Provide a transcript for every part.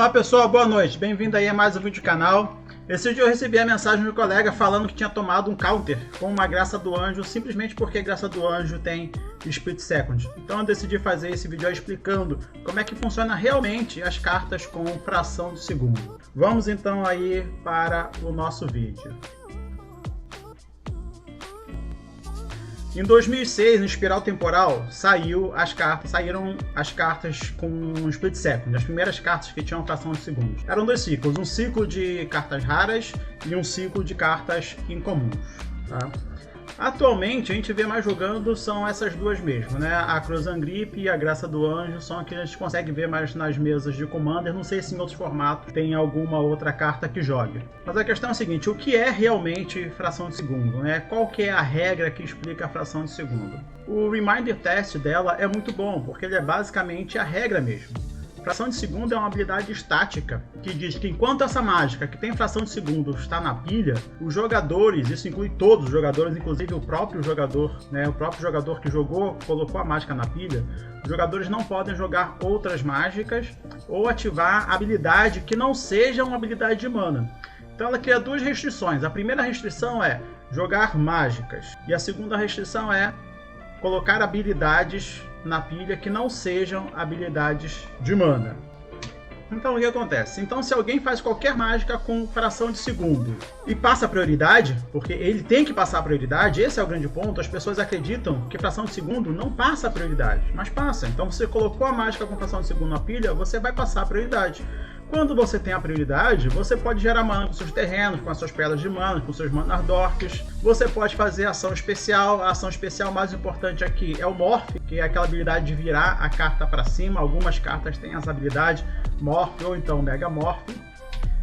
Olá pessoal, boa noite, bem-vindo aí a mais um vídeo do canal. Esse dia eu recebi a mensagem do colega falando que tinha tomado um counter com uma Graça do Anjo, simplesmente porque Graça do Anjo tem Split Second. Então eu decidi fazer esse vídeo aí explicando como é que funciona realmente as cartas com fração de segundo. Vamos então aí para o nosso vídeo. Em 2006, no Espiral Temporal, saíram as cartas com Split Second, as primeiras cartas que tinham fração de segundos. Eram dois ciclos, um ciclo de cartas raras e um ciclo de cartas incomuns. Tá? Atualmente, a gente vê mais jogando são essas duas mesmo, né? A Croissant Grip e a Graça do Anjo são as que a gente consegue ver mais nas mesas de Commander. Não sei se em outros formatos tem alguma outra carta que jogue. Mas a questão é a seguinte, o que é realmente fração de segundo, né? Qual que é a regra que explica a fração de segundo? O Reminder Test dela é muito bom, porque ele é basicamente a regra mesmo. Fração de segundo é uma habilidade estática, que diz que enquanto essa mágica que tem fração de segundo está na pilha, os jogadores, isso inclui todos os jogadores, inclusive o próprio jogador, né, o próprio jogador que jogou, colocou a mágica na pilha, os jogadores não podem jogar outras mágicas ou ativar habilidade que não seja uma habilidade de mana. Então ela cria duas restrições. A primeira restrição é jogar mágicas, e a segunda restrição é colocar habilidades na pilha que não sejam habilidades de mana. Então o que acontece? Então se alguém faz qualquer mágica com fração de segundo e passa a prioridade, porque ele tem que passar a prioridade, esse é o grande ponto, as pessoas acreditam que fração de segundo não passa a prioridade, mas passa. Então você colocou a mágica com fração de segundo na pilha, você vai passar a prioridade. Quando você tem a prioridade, você pode gerar mana com seus terrenos, com as suas pedras de mana, com seus manas dorks. Você pode fazer ação especial. A ação especial mais importante aqui é o Morph, que é aquela habilidade de virar a carta para cima. Algumas cartas têm essa habilidade, Morph ou então Mega Morph.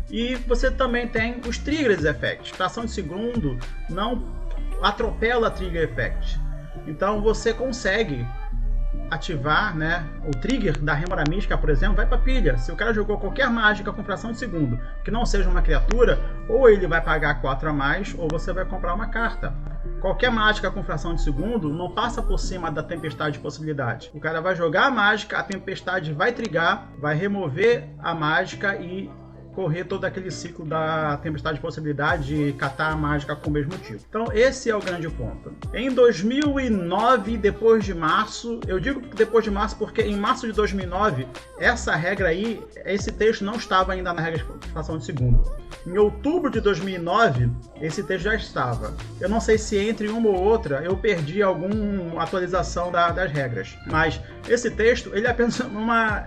E você também tem os Triggers Effects. Fração de segundo não atropela Trigger Effect. Então você consegue ativar, né, o trigger da Remora Mística, por exemplo, vai para pilha. Se o cara jogou qualquer mágica com fração de segundo que não seja uma criatura, ou ele vai pagar 4 a mais, ou você vai comprar uma carta. Qualquer mágica com fração de segundo não passa por cima da Tempestade de Possibilidade. O cara vai jogar a mágica, a Tempestade vai trigar, vai remover a mágica e correr todo aquele ciclo da Tempestade de Possibilidade de catar a mágica com o mesmo motivo. Então esse é o grande ponto. Em 2009, depois de março, eu digo depois de março porque em março de 2009, essa regra aí, esse texto não estava ainda na regra de fração de segundo. Em outubro de 2009, esse texto já estava. Eu não sei se entre uma ou outra eu perdi alguma atualização das regras, mas esse texto ele é apenas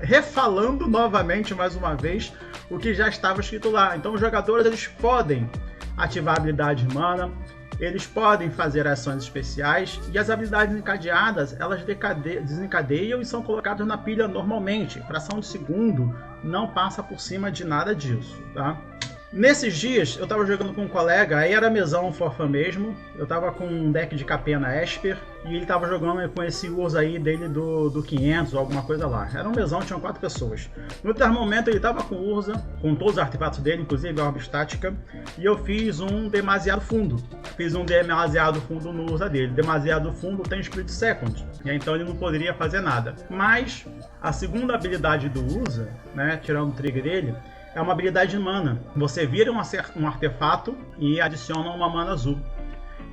refalando novamente mais uma vez o que já estava escrito lá. Então os jogadores eles podem ativar a habilidade de mana, eles podem fazer ações especiais e as habilidades encadeadas elas desencadeiam e são colocadas na pilha normalmente. Fração de segundo não passa por cima de nada disso, tá? Nesses dias eu estava jogando com um colega, aí era mesão forfã mesmo, eu estava com um deck de Capena Esper e ele estava jogando com esse Urza aí dele do 500 ou alguma coisa lá. Era um mesão, tinham 4 pessoas. No outro momento ele estava com o Urza, com todos os artefatos dele, inclusive a orbe estática, e eu fiz um demasiado fundo. Fiz um demasiado fundo no Urza dele. Demasiado fundo tem Split Second, e então ele não poderia fazer nada. Mas a segunda habilidade do Urza, né, tirando o trigger dele, é uma habilidade de mana. Você vira um artefato e adiciona uma mana azul.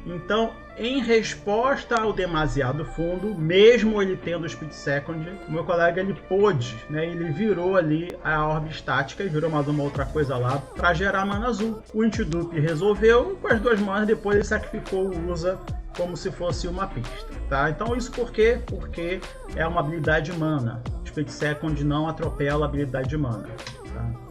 Então, em resposta ao demasiado fundo, mesmo ele tendo o Split Second, o meu colega ele pôde, né, ele virou ali a orbe estática e virou mais uma outra coisa lá para gerar mana azul. O Intidupe resolveu, com as 2 manas, depois ele sacrificou o Urza como se fosse uma pista, tá? Então isso por quê? Porque é uma habilidade de mana. Split Second não atropela a habilidade de mana.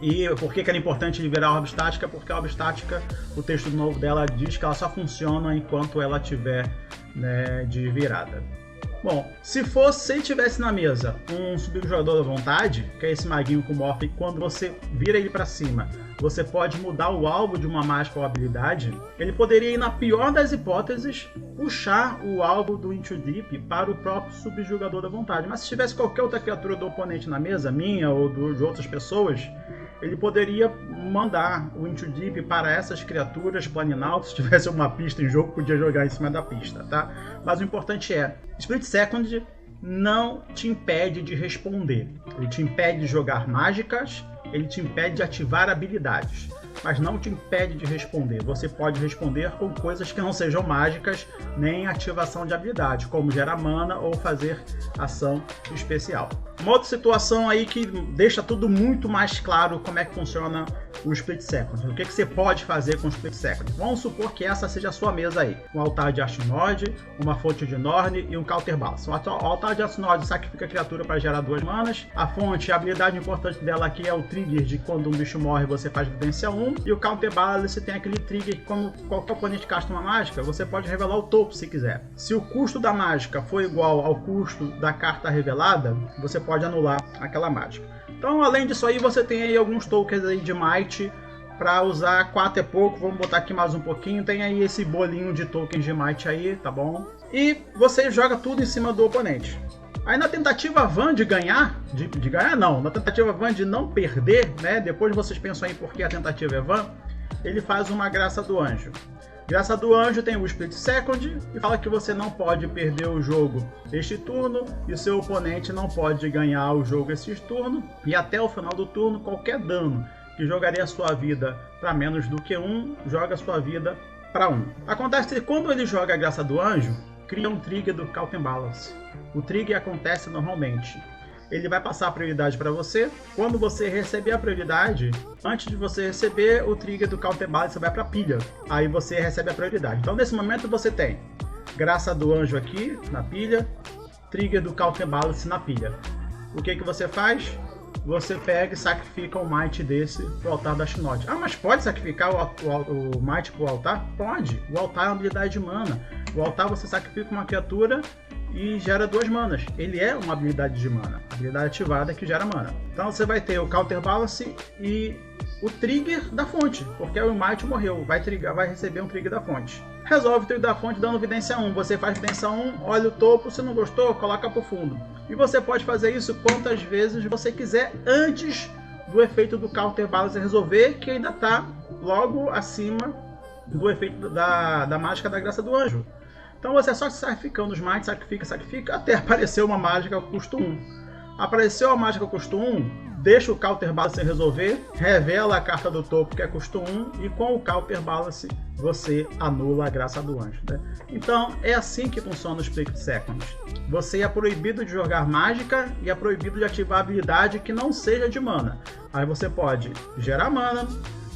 E por que era importante ele virar a orbe estática? Porque a orbe estática, o texto novo dela diz que ela só funciona enquanto ela tiver, né, de virada. Bom, se ele tivesse na mesa um subjogador da vontade, que é esse maguinho com morph, quando você vira ele para cima, você pode mudar o alvo de uma mágica ou habilidade, ele poderia ir, na pior das hipóteses, puxar o alvo do Into Deep para o próprio subjogador da vontade. Mas se tivesse qualquer outra criatura do oponente na mesa, minha ou de outras pessoas, ele poderia mandar o Into Deep para essas criaturas Planinautas. Se tivesse uma pista em jogo, podia jogar em cima da pista, tá? Mas o importante é, Split Second não te impede de responder. Ele te impede de jogar mágicas ele te impede de ativar habilidades, mas não te impede de responder. Você pode responder com coisas que não sejam mágicas, nem ativação de habilidade, como gerar mana ou fazer ação especial. Uma outra situação aí que deixa tudo muito mais claro como é que funciona o Split Second. O que você pode fazer com o Split Second? Vamos supor que essa seja a sua mesa aí. Um altar de Archnode, uma fonte de Norn e um Counter Balance. O altar de Archnode sacrifica a criatura para gerar 2 manas. A fonte, a habilidade importante dela aqui é o trigger de quando um bicho morre você faz evidência 1. E o Counter Balance tem aquele trigger que quando qualquer oponente casta uma mágica, você pode revelar o topo se quiser. Se o custo da mágica for igual ao custo da carta revelada, você pode anular aquela mágica. Então, além disso aí, você tem aí alguns tokens aí de Might para usar. 4 é pouco, vamos botar aqui mais um pouquinho. Tem aí esse bolinho de tokens de Might aí, tá bom? E você joga tudo em cima do oponente. Aí na tentativa vã de ganhar, de ganhar não, na tentativa vã de não perder, né? Depois vocês pensam aí por que a tentativa é vã, ele faz uma Graça do Anjo. Graça do Anjo tem o Split Second e fala que você não pode perder o jogo este turno e seu oponente não pode ganhar o jogo este turno, e até o final do turno qualquer dano que jogaria a sua vida para menos do que 1, joga a sua vida para 1. Acontece que quando ele joga a Graça do Anjo, cria um trigger do Counter Balance. O trigger acontece normalmente. Ele vai passar a prioridade para você. Quando você receber a prioridade, antes de você receber o trigger do Counter Balance, você vai para a pilha. Aí você recebe a prioridade. Então nesse momento você tem Graça do Anjo aqui na pilha, trigger do Counter Balance na pilha. O que você faz? Você pega e sacrifica o Might desse pro altar da Archnode. Ah, mas pode sacrificar o Might pro altar? Pode. O altar é uma habilidade de mana. O altar você sacrifica uma criatura e gera 2 manas. Ele é uma habilidade de mana, habilidade ativada que gera mana. Então você vai ter o Counter Balance e o trigger da fonte, porque o Might morreu, vai receber um trigger da fonte. Resolve o trigger da fonte dando evidência 1. Você faz evidência 1, olha o topo, se não gostou, coloca pro fundo. E você pode fazer isso quantas vezes você quiser antes do efeito do Counter Balance resolver, que ainda está logo acima do efeito da mágica da Graça do Anjo. Então você é só sacrificando os Might, sacrifica, até aparecer uma mágica custo 1. Apareceu a mágica custo 1, deixa o Counter Balance resolver, revela a carta do topo que é custo 1 e com o Counter Balance você anula a Graça do Anjo, né? Então é assim que funciona o Split Second. Você é proibido de jogar mágica e é proibido de ativar habilidade que não seja de mana. Aí você pode gerar mana,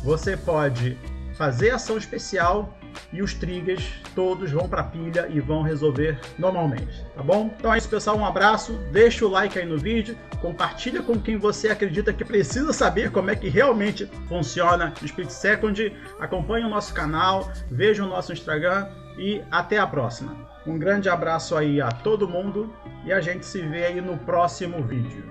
você pode fazer ação especial e os triggers todos vão para pilha e vão resolver normalmente, tá bom? Então é isso, pessoal, um abraço, deixa o like aí no vídeo, compartilha com quem você acredita que precisa saber como é que realmente funciona o Split Second, acompanhe o nosso canal, veja o nosso Instagram e até a próxima. Um grande abraço aí a todo mundo e a gente se vê aí no próximo vídeo.